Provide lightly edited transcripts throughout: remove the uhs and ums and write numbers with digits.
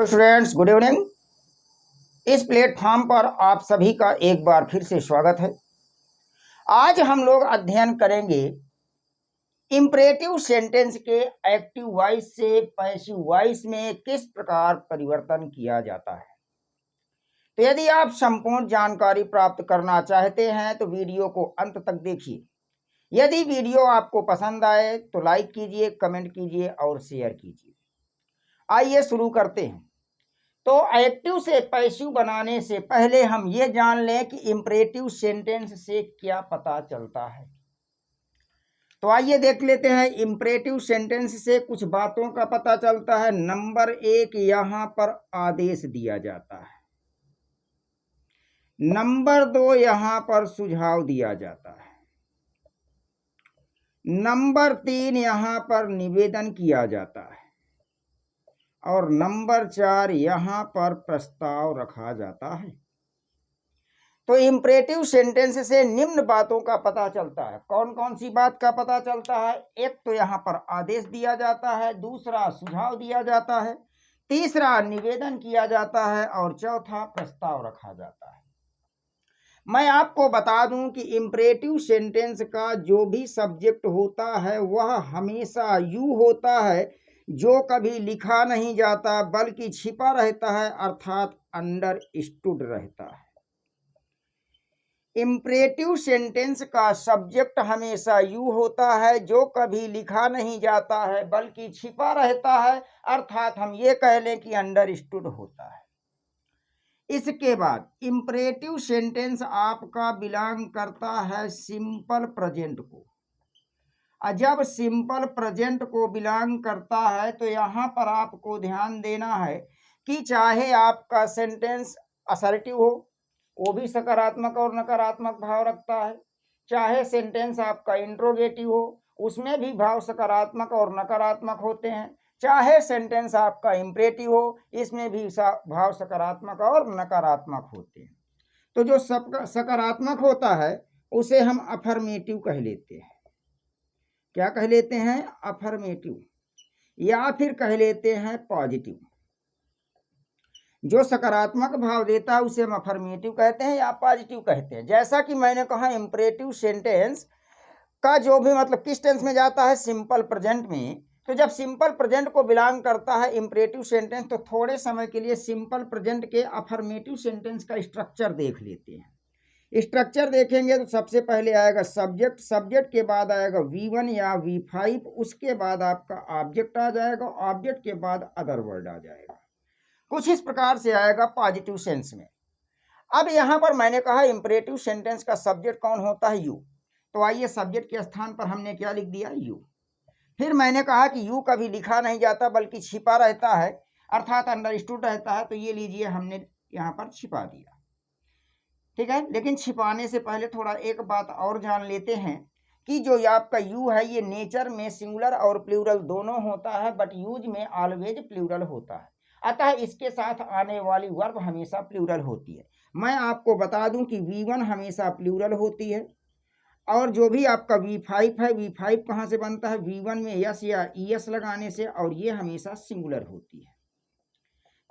Hello students, good evening. इस platform पर आप सभी का एक बार फिर से स्वागत है। आज हम लोग अध्ययन करेंगे इंपरेटिव सेंटेंस के एक्टिव वॉइस से पैसिव वॉइस में किस प्रकार परिवर्तन किया जाता है। तो यदि आप संपूर्ण जानकारी प्राप्त करना चाहते हैं तो वीडियो को अंत तक देखिए। यदि वीडियो आपको पसंद आए तो लाइक कीजिए, कमेंट कीजिए और शेयर कीजिए। आइए शुरू करते हैं। तो एक्टिव से पैसिव बनाने से पहले हम ये जान लें कि इंपरेटिव सेंटेंस से क्या पता चलता है। तो आइए देख लेते हैं। इंपरेटिव सेंटेंस से कुछ बातों का पता चलता है। नंबर 1, यहां पर आदेश दिया जाता है। नंबर 2, यहां पर सुझाव दिया जाता है। नंबर 3, यहां पर निवेदन किया जाता है। और नंबर 4, यहां पर प्रस्ताव रखा जाता है। तो इंपरेटिव सेंटेंस से निम्न बातों का पता चलता है। कौन कौन सी बात का पता चलता है? एक तो यहां पर आदेश दिया जाता है, दूसरा सुझाव दिया जाता है, तीसरा निवेदन किया जाता है और चौथा प्रस्ताव रखा जाता है। मैं आपको बता दूं कि इंपरेटिव सेंटेंस का जो भी सब्जेक्ट होता है वह हमेशा यू होता है, जो कभी लिखा नहीं जाता बल्कि छिपा रहता है, अर्थात अंडरस्टूड रहता है। इंपरेटिव सेंटेंस का सब्जेक्ट हमेशा यू होता है, जो कभी लिखा नहीं जाता है बल्कि छिपा रहता है, अर्थात हम ये कह लें कि अंडरस्टूड होता है। इसके बाद इंपरेटिव सेंटेंस आपका बिलोंग करता है सिंपल प्रेजेंट को। जब सिंपल प्रेजेंट को बिलोंग करता है तो यहाँ पर आपको ध्यान देना है कि चाहे आपका सेंटेंस असर्टिव हो, वो भी सकारात्मक और नकारात्मक भाव रखता है। चाहे सेंटेंस आपका इंट्रोगेटिव हो, उसमें भी भाव सकारात्मक और नकारात्मक होते हैं। चाहे सेंटेंस आपका इंपरेटिव हो, इसमें भी भाव सकारात्मक और नकारात्मक होते हैं। तो जो सकारात्मक होता है उसे हम अफर्मेटिव कह लेते हैं। क्या कह लेते हैं? अफर्मेटिव, या फिर कह लेते हैं पॉजिटिव। जो सकारात्मक भाव देता है उसे हम अफर्मेटिव कहते हैं या पॉजिटिव कहते हैं। जैसा कि मैंने कहा, इंपरेटिव सेंटेंस का जो भी मतलब किस टेंस में जाता है? सिंपल प्रेजेंट में। तो जब सिंपल प्रेजेंट को बिलोंग करता है इंपरेटिव सेंटेंस, तो थोड़े समय के लिए सिंपल प्रेजेंट के अफर्मेटिव सेंटेंस का स्ट्रक्चर देख लेते हैं। स्ट्रक्चर देखेंगे तो सबसे पहले आएगा सब्जेक्ट, सब्जेक्ट के बाद आएगा V1 या V5, उसके बाद आपका ऑब्जेक्ट आ जाएगा, ऑब्जेक्ट के बाद अदर वर्ड आ जाएगा। कुछ इस प्रकार से आएगा पॉजिटिव सेंस में। अब यहाँ पर मैंने कहा इंपरेटिव सेंटेंस का सब्जेक्ट कौन होता है? यू। तो आइए सब्जेक्ट के स्थान पर हमने क्या लिख दिया? यू। फिर मैंने कहा कि यू कभी लिखा नहीं जाता बल्कि छिपा रहता है, अर्थात अंडरस्टूड रहता है। तो ये लीजिए, हमने यहाँ पर छिपा दिया, ठीक है। लेकिन छिपाने से पहले थोड़ा एक बात और जान लेते हैं कि जो आपका यू है ये नेचर में सिंगुलर और प्लूरल दोनों होता है, बट यूज में ऑलवेज प्लूरल होता है। अतः इसके साथ आने वाली वर्ब हमेशा प्लूरल होती है। मैं आपको बता दूं कि V1 हमेशा प्लूरल होती है, और जो भी आपका V5 है, V5 कहाँ से बनता है? V1 में यस या ES लगाने से, और ये हमेशा सिंगुलर होती है।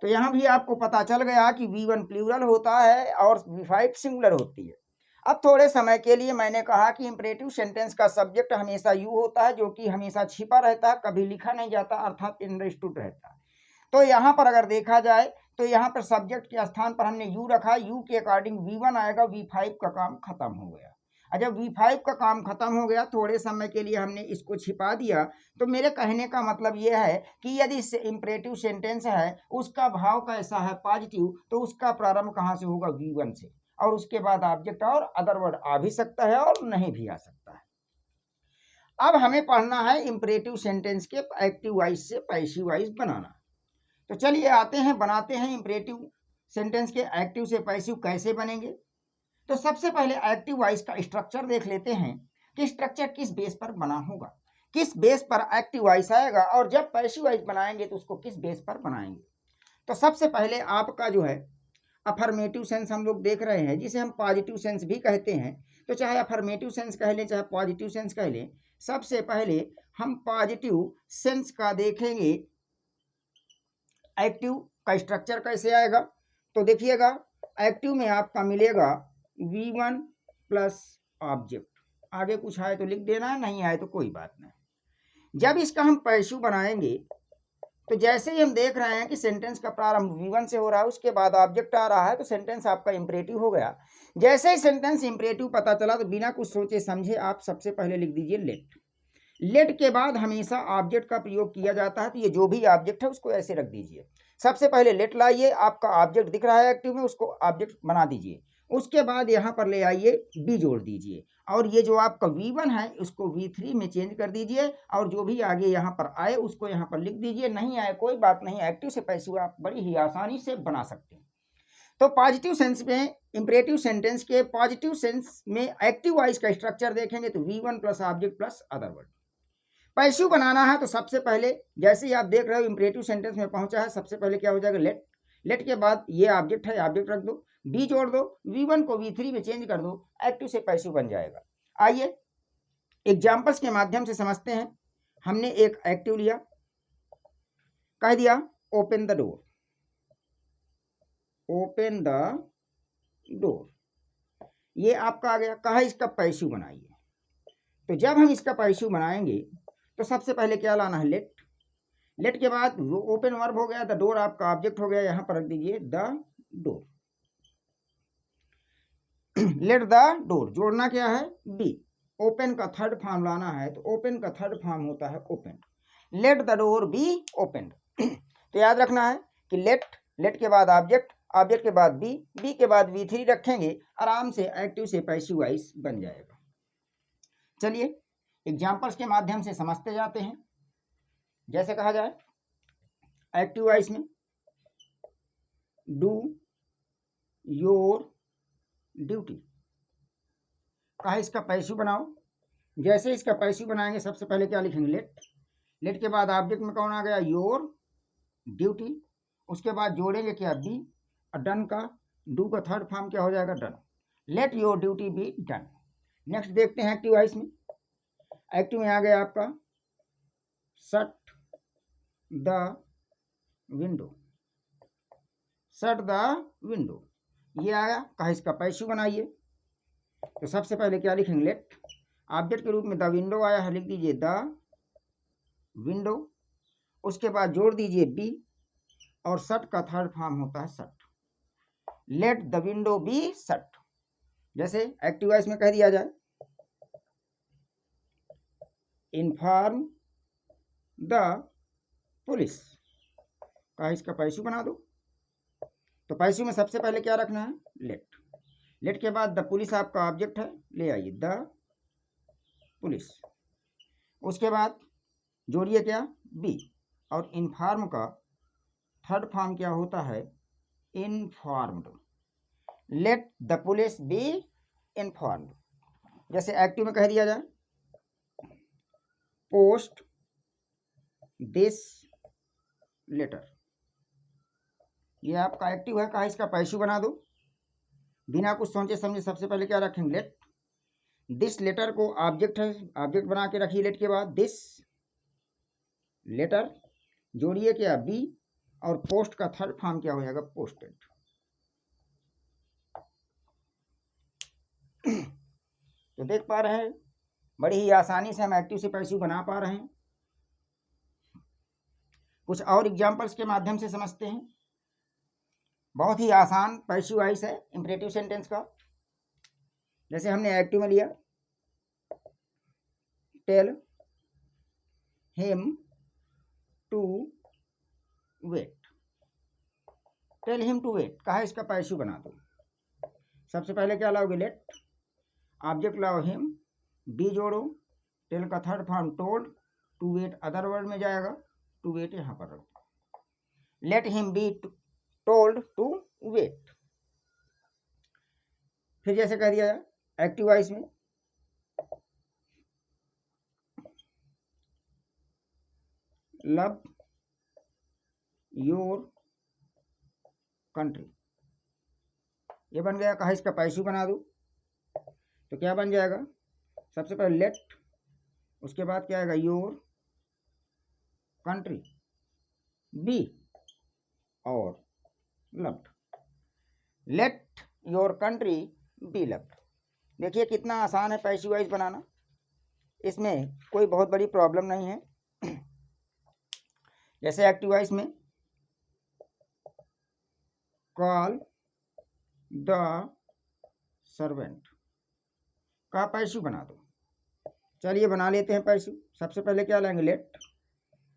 तो यहाँ भी आपको पता चल गया कि V1 प्लूरल होता है और V5 सिंगुलर होती है। अब थोड़े समय के लिए मैंने कहा कि इंपरेटिव सेंटेंस का सब्जेक्ट हमेशा यू होता है, जो कि हमेशा छिपा रहता है, कभी लिखा नहीं जाता, अर्थात अंडरस्टूड रहता है। तो यहाँ पर अगर देखा जाए तो यहाँ पर सब्जेक्ट के स्थान पर हमने यू रखा, यू के अकॉर्डिंग V1 आएगा, V5 का काम खत्म हो गया। जब V5 का काम खत्म हो गया, थोड़े समय के लिए हमने इसको छिपा दिया। तो मेरे कहने का मतलब यह है कि यदि इंपरेटिव सेंटेंस है, उसका भाव कैसा है? पॉजिटिव, तो उसका प्रारंभ कहाँ से होगा? V1 से, और उसके बाद ऑब्जेक्ट और अदर वर्ड आ भी सकता है और नहीं भी आ सकता है। अब हमें पढ़ना है इंपरेटिव सेंटेंस के एक्टिव वॉइस से पैसिव वॉइस बनाना। तो चलिए आते हैं, बनाते हैं इंपरेटिव सेंटेंस के एक्टिव से पैसिव कैसे बनेंगे। तो सबसे पहले एक्टिव वॉइस का स्ट्रक्चर देख लेते हैं कि स्ट्रक्चर किस बेस पर बना होगा, किस बेस पर एक्टिव वॉइस आएगा, और जब पैसिव वॉइस बनाएंगे तो उसको किस बेस पर बनाएंगे। तो सबसे पहले आपका जो है अफर्मेटिव सेंस हम लोग देख रहे हैं, जिसे हम पॉजिटिव सेंस भी कहते हैं। तो चाहे अफर्मेटिव सेंस कह लें चाहे पॉजिटिव सेंस कह लें, सबसे पहले हम पॉजिटिव सेंस का देखेंगे एक्टिव का स्ट्रक्चर कैसे आएगा, तो देखिएगा एक्टिव में आपका मिलेगा V1 प्लस ऑब्जेक्ट। आगे कुछ आए तो लिख देना, नहीं आए तो कोई बात नहीं। जब इसका हम पैसिव बनाएंगे तो जैसे ही हम देख रहे हैं कि सेंटेंस का प्रारंभ V1 से हो रहा है, उसके बाद ऑब्जेक्ट आ रहा है, तो सेंटेंस आपका इंपरेटिव हो गया। जैसे ही सेंटेंस इंपरेटिव पता चला तो बिना कुछ सोचे समझे आप सबसे पहले लिख दीजिए लेट। लेट के बाद हमेशा ऑब्जेक्ट का प्रयोग किया जाता है, तो ये जो भी ऑब्जेक्ट है उसको ऐसे रख दीजिए। सबसे पहले लेट लाइए, आपका ऑब्जेक्ट दिख रहा है एक्टिव में, उसको ऑब्जेक्ट बना दीजिए। उसके बाद यहाँ पर ले आइए बी जोड़ दीजिए, और ये जो आपका V1 है उसको V3 में चेंज कर दीजिए, और जो भी आगे यहाँ पर आए उसको यहाँ पर लिख दीजिए। नहीं आए कोई बात नहीं, एक्टिव से पैसिव आप बड़ी ही आसानी से बना सकते हैं। तो पॉजिटिव सेंस में इंपरेटिव सेंटेंस के पॉजिटिव सेंस में एक्टिव वॉइस का स्ट्रक्चर देखेंगे तो V1 plus object plus other word. Passive बनाना है तो सबसे पहले जैसे ही आप देख रहे हो इंपरेटिव सेंटेंस में पहुंचा है, सबसे पहले क्या हो जाएगा लेट। लेट के बाद ये ऑब्जेक्ट है, ऑब्जेक्ट रख दो, बी जोड़ दो, V1 को V3 में चेंज कर दो, एक्टिव से पैसिव बन जाएगा। आइए एग्जाम्पल्स के माध्यम से समझते हैं। हमने एक एक्टिव लिया, कह दिया open the door, open the door, ये आपका आ गया। कहा इसका पैसिव बनाइए, तो जब हम इसका पैसिव बनाएंगे तो सबसे पहले क्या लाना है लेट। लेट के बाद वो ओपन वर्ब हो गया, द डोर आपका ऑब्जेक्ट हो गया, यहां पर रख दीजिए the door. Let the door जोड़ना क्या है बी, ओपन का थर्ड फॉर्म लाना है, तो ओपन का थर्ड फॉर्म होता है open. Let the door be open. तो याद रखना है कि लेट, लेट के बाद ऑब्जेक्ट, ऑब्जेक्ट के बाद बी, बी के बाद V3 रखेंगे, आराम से एक्टिव से पैसिव वॉइस बन जाएगा। चलिए एग्जाम्पल्स के माध्यम से समझते जाते हैं। जैसे कहा जाए एक्टिव वॉइस में डू योर ड्यूटी, कहा इसका पैसिव बनाओ। जैसे इसका पैसिव बनाएंगे सबसे पहले क्या लिखेंगे लेट। लेट के बाद ऑब्जेक्ट में कौन आ गया योर ड्यूटी, उसके बाद जोड़ेंगे क्या बी, और डन का डू का थर्ड फॉर्म क्या हो जाएगा done. Let your duty be done. Next देखते हैं एक्टिव वॉइस में। एक्टिव में आ गया आपका shut the window, shut the window, ये आया। कहा इसका पैसिव बनाइए, तो सबसे पहले क्या लिखेंगे लेट, ऑब्जेक्ट के रूप में द विंडो आया है, लिख दीजिए द विंडो, उसके बाद जोड़ दीजिए बी, और शट का थर्ड फॉर्म होता है shut. Let the window be shut. जैसे एक्टिव वॉइस में कह दिया जाए इन्फॉर्म द पुलिस, कहा इसका पैसिव बना दो। तो पैसिव में सबसे पहले क्या रखना है लेट। लेट के बाद द पुलिस आपका ऑब्जेक्ट है, ले आइए द पुलिस, उसके बाद जोड़िए क्या बी, और इन्फॉर्म का थर्ड फॉर्म क्या होता है informed. Let the police be informed. जैसे एक्टिव में कह दिया जाए पोस्ट दिस लेटर, ये आपका एक्टिव है, कहा इसका पैसिव बना दो। बिना कुछ सोचे समझे सबसे पहले क्या रखेंगे लेट। दिस लेटर को ऑब्जेक्ट है, ऑब्जेक्ट बना के रखिए लेट के बाद दिस लेटर, जोड़िए क्या बी, और पोस्ट का थर्ड फॉर्म क्या हो जाएगा पोस्टेड। तो देख पा रहे हैं बड़ी ही आसानी से हम एक्टिव से पैसिव बना पा रहे हैं। कुछ और एग्जांपल्स के माध्यम से समझते हैं। बहुत ही आसान पैसिव वॉइस है इंपरेटिव सेंटेंस का। जैसे हमने एक्टिव में लिया tell him to wait, tell him to wait, कहा इसका पैसिव बना दो। सबसे पहले क्या लाओगे लेट, ऑब्जेक्ट लाओ हिम, बी जोड़ो, टेल का third form told, to wait other word में जाएगा, टू वेट यहां पर रखो। Let him be told to wait. फिर जैसे कह दिया जाए एक्टिव वॉइस में लव योर कंट्री, ये बन गया। कहा इसका पैसिव बना दो, तो क्या बन जाएगा सबसे पहले लेट, उसके बाद क्या आएगा योर कंट्री बी और loved. Let your country be loved. देखिए कितना आसान है पैसिव वॉइस बनाना, इसमें कोई बहुत बड़ी प्रॉब्लम नहीं है। जैसे एक्टिव वॉइस में कॉल द सर्वेंट का पैसिव बना दो। चलिए बना लेते हैं पैसिव। सबसे पहले क्या लेंगे, लेट,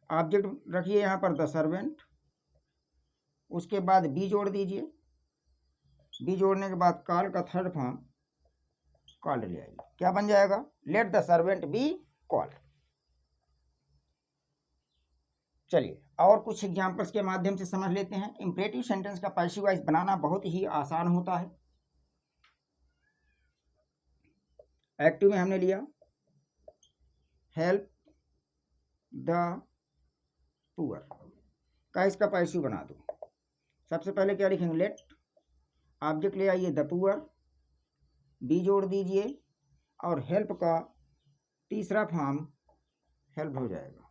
ऑब्जेक्ट रखिए यहाँ पर द सर्वेंट, उसके बाद बी जोड़ दीजिए, बी जोड़ने के बाद कॉल का थर्ड फॉर्म कॉल्ड ले आइए। क्या बन जाएगा, let the servant be called. चलिए और कुछ एग्जांपल्स के माध्यम से समझ लेते हैं। इंपरेटिव सेंटेंस का पैसिव वॉइस बनाना बहुत ही आसान होता है। एक्टिव में हमने लिया हेल्प द पुअर का इसका पैसिव बना दो। सबसे पहले क्या लिखेंगे, लेट, ऑब्जेक्ट ले आइए द पुअर, बी जोड़ दीजिए और हेल्प का तीसरा फॉर्म हेल्प हो जाएगा।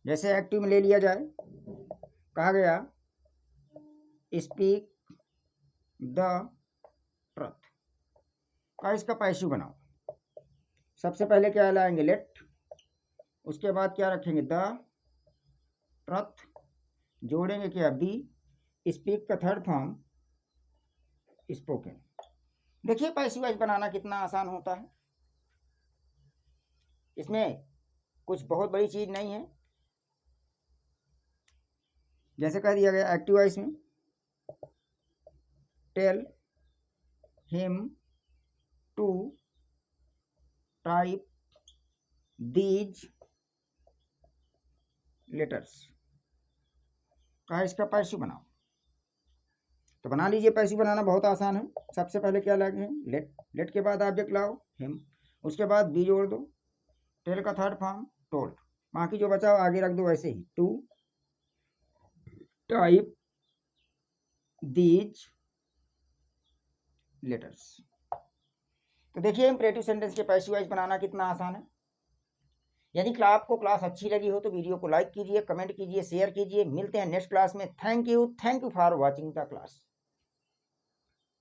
जैसे एक्टिव में ले लिया जाए, कहा गया स्पीक द ट्रुथ का इसका पैसिव बनाओ। सबसे पहले क्या लाएंगे, लेट, उसके बाद क्या रखेंगे द ट्रुथ, जोड़ेंगे क्या बी, स्पीक का थर्ड फॉर्म स्पोकन। देखिए पैसिव वॉइस बनाना कितना आसान होता है, इसमें कुछ बहुत बड़ी चीज नहीं है। जैसे कह दिया गया एक्टिव वॉइस में tell him to type these letters का इसका पैसिव बनाओ। तो बना लीजिए, पैसिव बनाना बहुत आसान है। सबसे पहले क्या लाएंगे, लेट, लेट के बाद ऑब्जेक्ट लाओ हिम, उसके बाद बी जोड़ दो, टेल का थर्ड फॉर्म टोल्ड, बाकी जो बचा आगे रख दो वैसे ही, टू टाइप दीज लेटर्स। तो देखिए इंपरेटिव सेंटेंस के पैसिव वॉइस बनाना कितना आसान है। यदि आपको क्लास अच्छी लगी हो तो वीडियो को लाइक कीजिए, कमेंट कीजिए, शेयर कीजिए। मिलते हैं नेक्स्ट क्लास में। Thank you for watching the class.